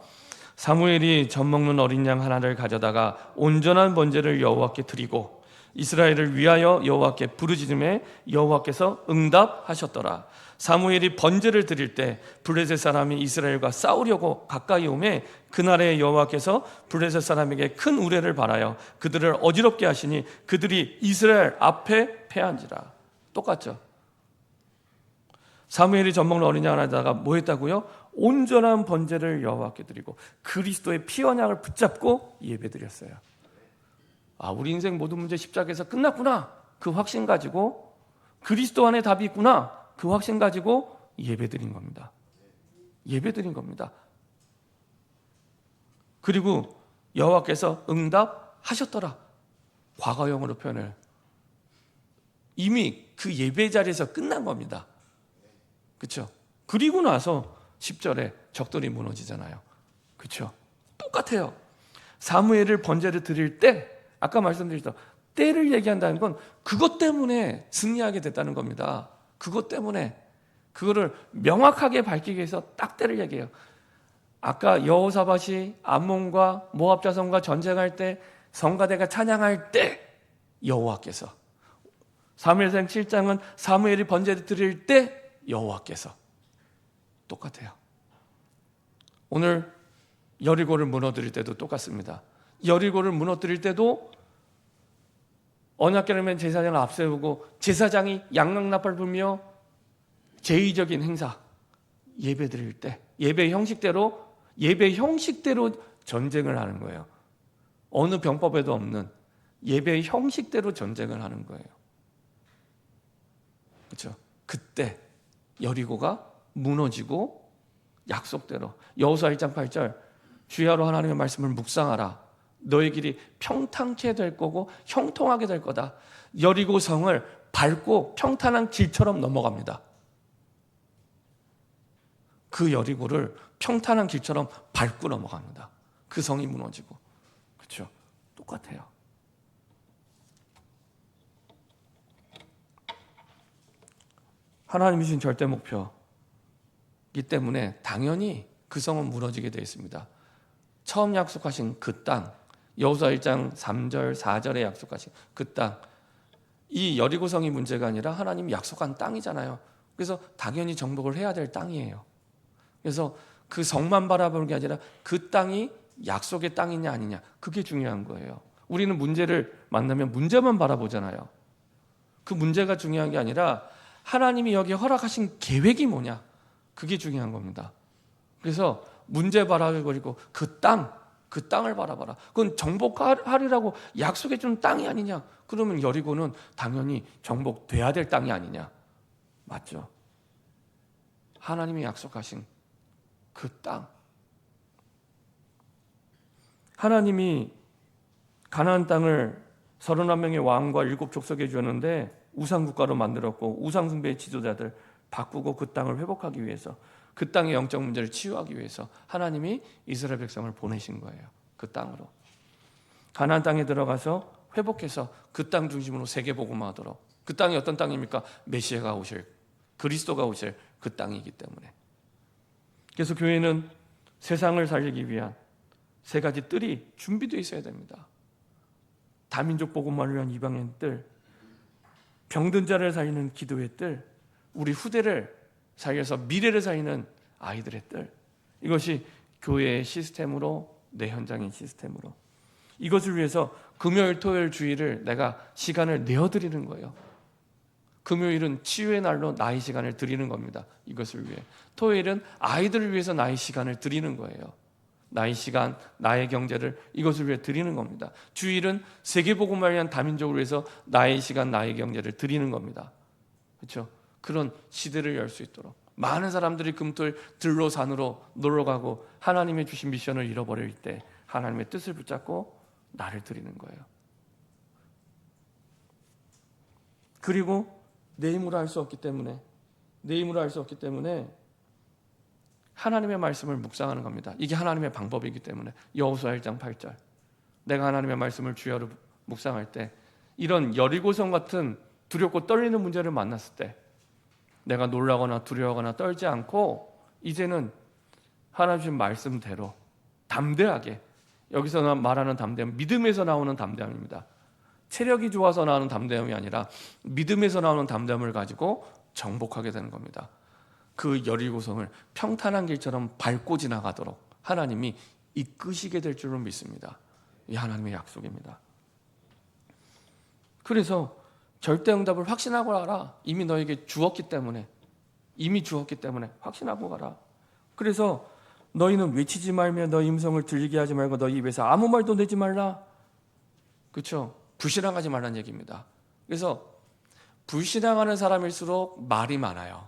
사무엘이 젖 먹는 어린 양 하나를 가져다가 온전한 번제를 여호와께 드리고 이스라엘을 위하여 여호와께 부르짖음에 여호와께서 응답하셨더라. 사무엘이 번제를 드릴 때 블레셋 사람이 이스라엘과 싸우려고 가까이 오매 그날에 여호와께서 블레셋 사람에게 큰 우레를 발하여 그들을 어지럽게 하시니 그들이 이스라엘 앞에 패한지라. 똑같죠? 사무엘이 젖 먹는 어린 양 하나다가 뭐 했다고요? 온전한 번제를 여호와께 드리고 그리스도의 피 언약을 붙잡고 예배드렸어요. 아, 우리 인생 모든 문제 십자가에서 끝났구나. 그 확신 가지고 그리스도 안에 답이 있구나. 그 확신 가지고 예배드린 겁니다. 예배드린 겁니다. 그리고 여호와께서 응답하셨더라. 과거형으로 표현을. 이미 그 예배 자리에서 끝난 겁니다. 그렇죠? 그리고 나서 10절에 적들이 무너지잖아요. 그렇죠? 똑같아요. 사무엘을 번제를 드릴 때, 아까 말씀드렸죠. 때를 얘기한다는 건 그것 때문에 승리하게 됐다는 겁니다. 그것 때문에. 그거를 명확하게 밝히기 위해서 딱 때를 얘기해요. 아까 여호사밧이 암몬과 모압 자손과 전쟁할 때, 성가대가 찬양할 때 여호와께서, 사무엘상 7장은 사무엘이 번제를 드릴 때 여호와께서. 똑같아요. 오늘 여리고를 무너뜨릴 때도 똑같습니다. 여리고를 무너뜨릴 때도 언약궤를 맨 제사장을 앞세우고 제사장이 양락나팔 불며 제의적인 행사, 예배 드릴 때 예배 형식대로 전쟁을 하는 거예요. 어느 병법에도 없는 예배 형식대로 전쟁을 하는 거예요. 그렇죠? 그때 여리고가 무너지고 약속대로 여호수아 1장 8절 주야로 하나님의 말씀을 묵상하라. 너의 길이 평탄케 될 거고 형통하게 될 거다. 여리고 성을 밟고 평탄한 길처럼 넘어갑니다. 그 여리고를 평탄한 길처럼 밟고 넘어갑니다. 그 성이 무너지고. 그렇죠? 똑같아요. 하나님이 주신 절대 목표이기 때문에 당연히 그 성은 무너지게 되어 있습니다. 처음 약속하신 그 땅, 여호수아 1장 3절 4절에 약속하신 그 땅, 이 여리고성이 문제가 아니라 하나님이 약속한 땅이잖아요. 그래서 당연히 정복을 해야 될 땅이에요. 그래서 그 성만 바라보는 게 아니라 그 땅이 약속의 땅이냐 아니냐, 그게 중요한 거예요. 우리는 문제를 만나면 문제만 바라보잖아요. 그 문제가 중요한 게 아니라 하나님이 여기에 허락하신 계획이 뭐냐, 그게 중요한 겁니다. 그래서 문제 바라버리고 그 땅을 바라봐라. 그건 정복하리라고 약속해 준 땅이 아니냐. 그러면 여리고는 당연히 정복돼야 될 땅이 아니냐. 맞죠? 하나님이 약속하신 그 땅. 하나님이 가나안 땅을 31명의 왕과 7족속에 주었는데 우상국가로 만들었고 우상숭배의 지도자들 바꾸고 그 땅을 회복하기 위해서, 그 땅의 영적 문제를 치유하기 위해서 하나님이 이스라엘 백성을 보내신 거예요. 그 땅으로. 가나안 땅에 들어가서 회복해서 그 땅 중심으로 세계복음화하도록. 그 땅이 어떤 땅입니까? 메시아가 오실, 그리스도가 오실 그 땅이기 때문에. 그래서 교회는 세상을 살리기 위한 세 가지 뜰이 준비되어 있어야 됩니다. 다민족 복음화를 위한 이방인 뜰, 병든 자를 살리는 기도의 뜰, 우리 후대를 살려서 미래를 살리는 아이들의 뜰. 이것이 교회의 시스템으로, 내 현장인 시스템으로. 이것을 위해서 금요일, 토요일, 주일을 내가 시간을 내어드리는 거예요. 금요일은 치유의 날로 나의 시간을 드리는 겁니다. 이것을 위해. 토요일은 아이들을 위해서 나의 시간을 드리는 거예요. 나의 시간, 나의 경제를 이것을 위해 드리는 겁니다. 주일은 세계복음을 위한 다민족을 위해서 나의 시간, 나의 경제를 드리는 겁니다. 그렇죠? 그런 시대를 열 수 있도록. 많은 사람들이 금토일 들로 산으로 놀러가고 하나님의 주신 미션을 잃어버릴 때 하나님의 뜻을 붙잡고 나를 드리는 거예요. 그리고 내 힘으로 할 수 없기 때문에, 하나님의 말씀을 묵상하는 겁니다. 이게 하나님의 방법이기 때문에. 여호수아 1장 8절. 내가 하나님의 말씀을 주야로 묵상할 때, 이런 여리고성 같은 두렵고 떨리는 문제를 만났을 때 내가 놀라거나 두려워하거나 떨지 않고 이제는 하나님 주신 말씀대로 담대하게, 여기서 말하는 담대함, 믿음에서 나오는 담대함입니다. 체력이 좋아서 나오는 담대함이 아니라 믿음에서 나오는 담대함을 가지고 정복하게 되는 겁니다. 그 여리고성을 평탄한 길처럼 밟고 지나가도록 하나님이 이끄시게 될 줄로 믿습니다. 이 하나님의 약속입니다. 그래서 절대 응답을 확신하고 가라. 이미 너에게 주었기 때문에 확신하고 가라. 그래서 너희는 외치지 말며 너희 음성을 들리게 하지 말고 너희 입에서 아무 말도 내지 말라. 그렇죠? 불신앙하지 말라는 얘기입니다. 그래서 불신앙하는 사람일수록 말이 많아요.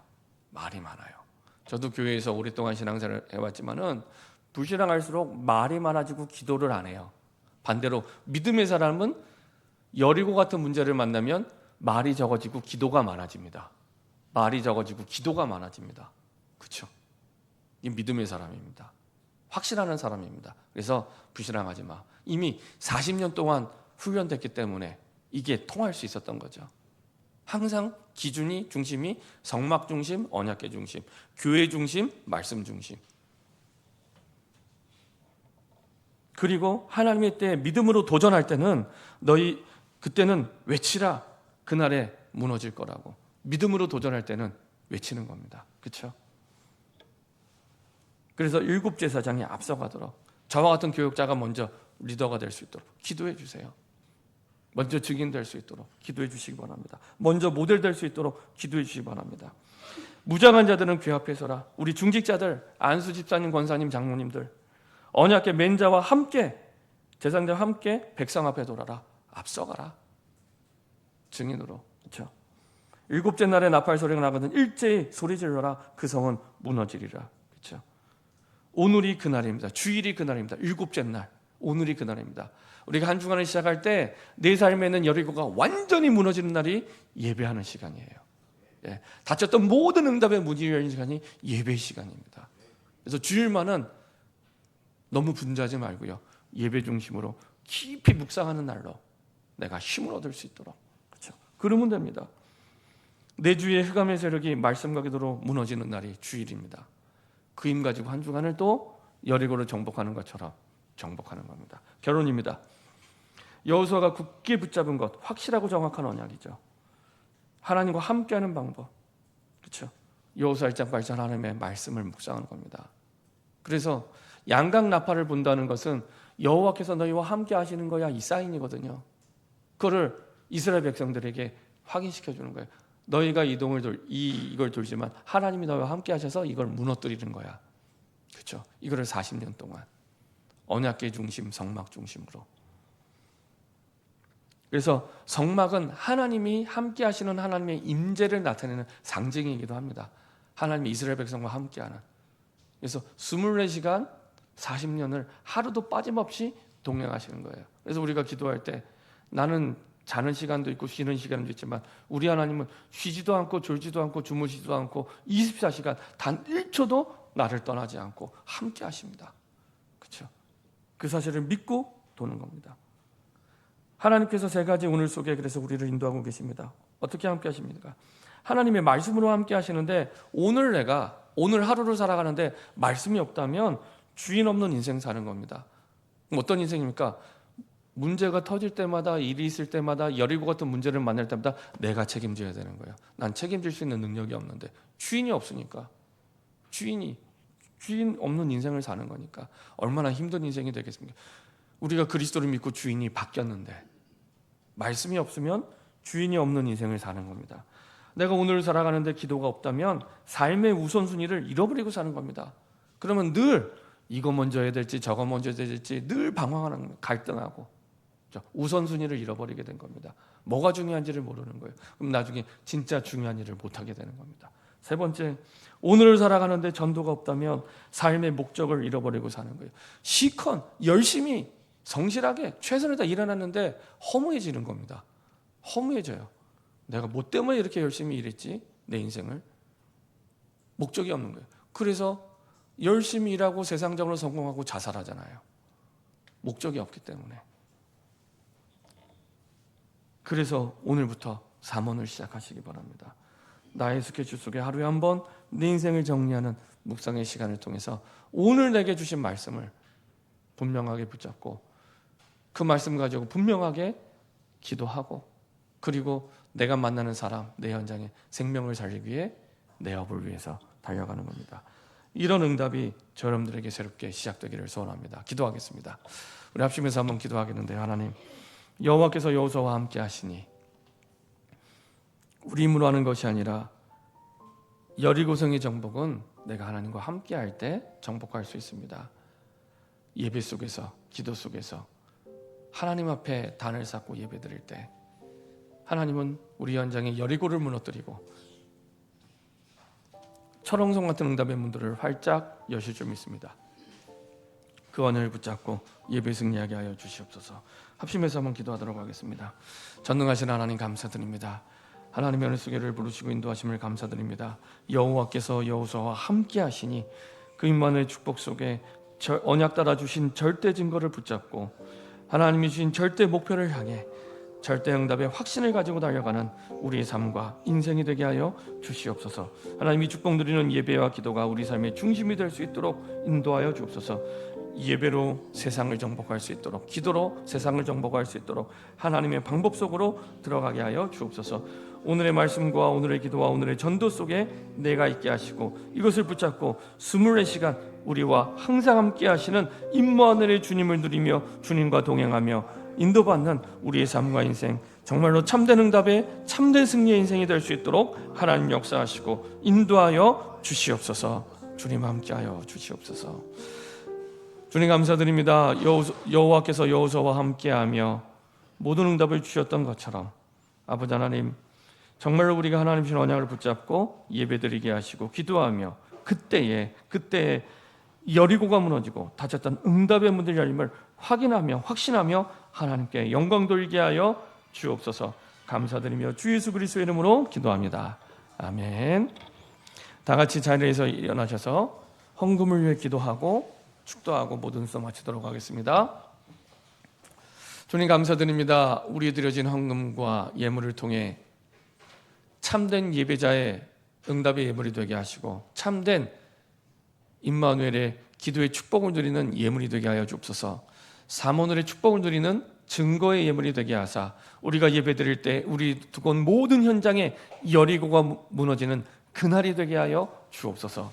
저도 교회에서 오랫동안 신앙생활을 해왔지만은 불신앙할수록 말이 많아지고 기도를 안 해요. 반대로 믿음의 사람은 여리고 같은 문제를 만나면 말이 적어지고 기도가 많아집니다. 말이 적어지고 기도가 많아집니다. 그렇죠? 이 믿음의 사람입니다. 확신하는 사람입니다. 그래서 불신앙하지 마. 이미 40년 동안 훈련됐기 때문에 이게 통할 수 있었던 거죠. 항상 기준이 중심이 성막 중심, 언약궤 중심, 교회 중심, 말씀 중심. 그리고 하나님의 때에 믿음으로 도전할 때는 너희 그때는 외치라. 그날에 무너질 거라고. 믿음으로 도전할 때는 외치는 겁니다. 그렇죠? 그래서 7 제사장이 앞서가도록 저와 같은 교육자가 먼저 리더가 될 수 있도록 기도해 주세요. 먼저 증인 될 수 있도록 기도해 주시기 바랍니다. 먼저 모델 될 수 있도록 기도해 주시기 바랍니다. 무장한 자들은 귀 앞에 서라. 우리 중직자들, 안수 집사님, 권사님, 장로님들, 언약궤 맨자와 함께, 제사장과 함께 백성 앞에 돌아라. 앞서가라. 증인으로. 그렇죠? 7째 날에 나팔 소리가 나거든 일제히 소리 질러라. 그 성은 무너지리라. 그렇죠? 오늘이 그날입니다. 주일이 그날입니다. 7째 날. 오늘이 그날입니다. 우리가 한 주간을 시작할 때 내 삶에는 여리고가 완전히 무너지는 날이 예배하는 시간이에요. 예, 닫혔던 모든 응답의 문이 열리는 시간이 예배 시간입니다. 그래서 주일만은 너무 분주하지 말고요. 예배 중심으로 깊이 묵상하는 날로 내가 힘을 얻을 수 있도록. 그렇죠? 그러면 됩니다. 내 주위의 흑암의 세력이 말씀과 기도로 무너지는 날이 주일입니다. 그 힘 가지고 한 주간을 또 여리고를 정복하는 것처럼 정복하는 겁니다. 결론입니다. 여호수아가 굳게 붙잡은 것, 확실하고 정확한 언약이죠. 하나님과 함께하는 방법. 그렇죠? 여호수아 1장 8절 하나님의 말씀을 묵상하는 겁니다. 그래서 양각 나팔을 분다는 것은 여호와께서 너희와 함께 하시는 거야, 이 사인이거든요. 그거를 이스라엘 백성들에게 확인시켜 주는 거예요. 너희가 이걸 돌지만 하나님이 너희와 함께 하셔서 이걸 무너뜨리는 거야. 그렇죠? 이거를 40년 동안 언약궤 중심, 성막 중심으로. 그래서 성막은 하나님이 함께 하시는 하나님의 임재를 나타내는 상징이기도 합니다. 하나님이 이스라엘 백성과 함께하는. 그래서 24시간 40년을 하루도 빠짐없이 동행하시는 거예요. 그래서 우리가 기도할 때 나는 자는 시간도 있고 쉬는 시간도 있지만 우리 하나님은 쉬지도 않고 졸지도 않고 주무시지도 않고 24시간 단 1초도 나를 떠나지 않고 함께 하십니다. 그렇죠? 그 사실을 믿고 도는 겁니다. 하나님께서 3가지 오늘 속에 그래서 우리를 인도하고 계십니다. 어떻게 함께 하십니까? 하나님의 말씀으로 함께 하시는데 오늘 하루를 살아가는데 말씀이 없다면 주인 없는 인생 사는 겁니다. 어떤 인생입니까? 문제가 터질 때마다, 일이 있을 때마다, 여리고 같은 문제를 만날 때마다 내가 책임져야 되는 거예요. 난 책임질 수 있는 능력이 없는데 주인이 없으니까. 주인 없는 인생을 사는 거니까 얼마나 힘든 인생이 되겠습니까? 우리가 그리스도를 믿고 주인이 바뀌었는데 말씀이 없으면 주인이 없는 인생을 사는 겁니다. 내가 오늘 살아가는데 기도가 없다면 삶의 우선순위를 잃어버리고 사는 겁니다. 그러면 늘 이거 먼저 해야 될지 저거 먼저 해야 될지 늘 방황하는 거예요. 갈등하고 우선순위를 잃어버리게 된 겁니다. 뭐가 중요한지를 모르는 거예요. 그럼 나중에 진짜 중요한 일을 못하게 되는 겁니다. 3번째, 오늘을 살아가는데 전도가 없다면 삶의 목적을 잃어버리고 사는 거예요. 시컨 열심히 성실하게 최선을 다 일어났는데 허무해지는 겁니다. 허무해져요. 내가 뭐 때문에 이렇게 열심히 일했지? 내 인생을. 목적이 없는 거예요. 그래서 열심히 일하고 세상적으로 성공하고 자살하잖아요. 목적이 없기 때문에. 그래서 오늘부터 잠언을 시작하시기 바랍니다. 나의 스케줄 속에 하루에 한 번 내 인생을 정리하는 묵상의 시간을 통해서 오늘 내게 주신 말씀을 분명하게 붙잡고 그 말씀 가지고 분명하게 기도하고 그리고 내가 만나는 사람, 내 현장에 생명을 살리기 위해 내 업을 위해서 달려가는 겁니다. 이런 응답이 저 여러분들에게 새롭게 시작되기를 소원합니다. 기도하겠습니다. 우리 합심해서 한번 기도하겠는데 하나님, 여호와께서 여호수아와 함께 하시니 우리 힘으로 하는 것이 아니라 여리고성의 정복은 내가 하나님과 함께 할 때 정복할 수 있습니다. 예배 속에서, 기도 속에서 하나님 앞에 단을 쌓고 예배 드릴 때 하나님은 우리 현장에 여리고를 무너뜨리고 철옹성 같은 응답의 문들을 활짝 여실 줄 믿습니다. 그 언약을 붙잡고 예배 승리하게 하여 주시옵소서. 합심해서 한번 기도하도록 하겠습니다. 전능하신 하나님 감사드립니다. 하나님의 은혜 속에를 부르시고 인도하심을 감사드립니다. 여호와께서 여호수아와 함께 하시니 그 임마누엘의 축복 속에 언약 따라 주신 절대 증거를 붙잡고 하나님이 주신 절대 목표를 향해 절대 응답의 확신을 가지고 달려가는 우리의 삶과 인생이 되게 하여 주시옵소서. 하나님이 축복 누리는 예배와 기도가 우리 삶의 중심이 될 수 있도록 인도하여 주옵소서. 예배로 세상을 정복할 수 있도록, 기도로 세상을 정복할 수 있도록 하나님의 방법 속으로 들어가게 하여 주옵소서. 오늘의 말씀과 오늘의 기도와 오늘의 전도 속에 내가 있게 하시고 이것을 붙잡고 24시간 우리와 항상 함께 하시는 임마누엘의 주님을 누리며 주님과 동행하며 인도받는 우리의 삶과 인생, 정말로 참된 응답의 참된 승리의 인생이 될 수 있도록 하나님 역사하시고 인도하여 주시옵소서. 주님 함께하여 주시옵소서. 주님 감사드립니다. 여호와께서 여호수아와 함께하며 모든 응답을 주셨던 것처럼 아버지 하나님, 정말로 우리가 하나님 주신 언약을 붙잡고 예배드리게 하시고 기도하며 그때에 여리고가 무너지고 닫혔던 응답의 문들 열림을 확인하며 확신하며 하나님께 영광 돌리게 하여 주옵소서. 감사드리며 주 예수 그리스도의 이름으로 기도합니다. 아멘. 다 같이 자리에서 일어나셔서 헌금을 위해 기도하고 축도하고 모든 수업 마치도록 하겠습니다. 주님 감사드립니다. 우리 드려진 헌금과 예물을 통해 참된 예배자의 응답의 예물이 되게 하시고 참된 임마누엘의 기도의 축복을 누리는 예물이 되게 하여 주옵소서. 사모늘의 축복을 누리는 증거의 예물이 되게 하사 우리가 예배드릴 때 우리 두고 온 모든 현장에 여리고가 무너지는 그날이 되게 하여 주옵소서.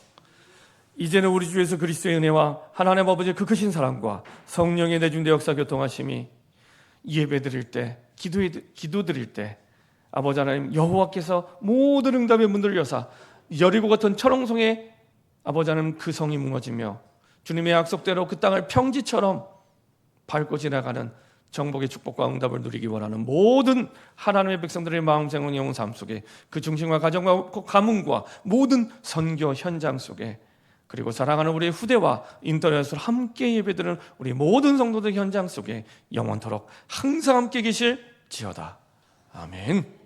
이제는 우리 주 예수 그리스도의 은혜와 하나님 아버지의 그 크신 사랑과 성령의 내중대 역사 교통하심이 예배드릴 때 기도 드릴 때 아버지 하나님 여호와께서 모든 응답의 문들을 여사 여리고 같은 철옹성에 아버지 하나님 그 성이 무너지며 주님의 약속대로 그 땅을 평지처럼 밟고 지나가는 정복의 축복과 응답을 누리기 원하는 모든 하나님의 백성들의 마음, 생각, 영혼, 삶 속에 그 중심과 가정과 가문과 모든 선교 현장 속에 그리고 사랑하는 우리의 후대와 인터넷으로 함께 예배드리는 우리 모든 성도들 현장 속에 영원토록 항상 함께 계실지어다. 아멘.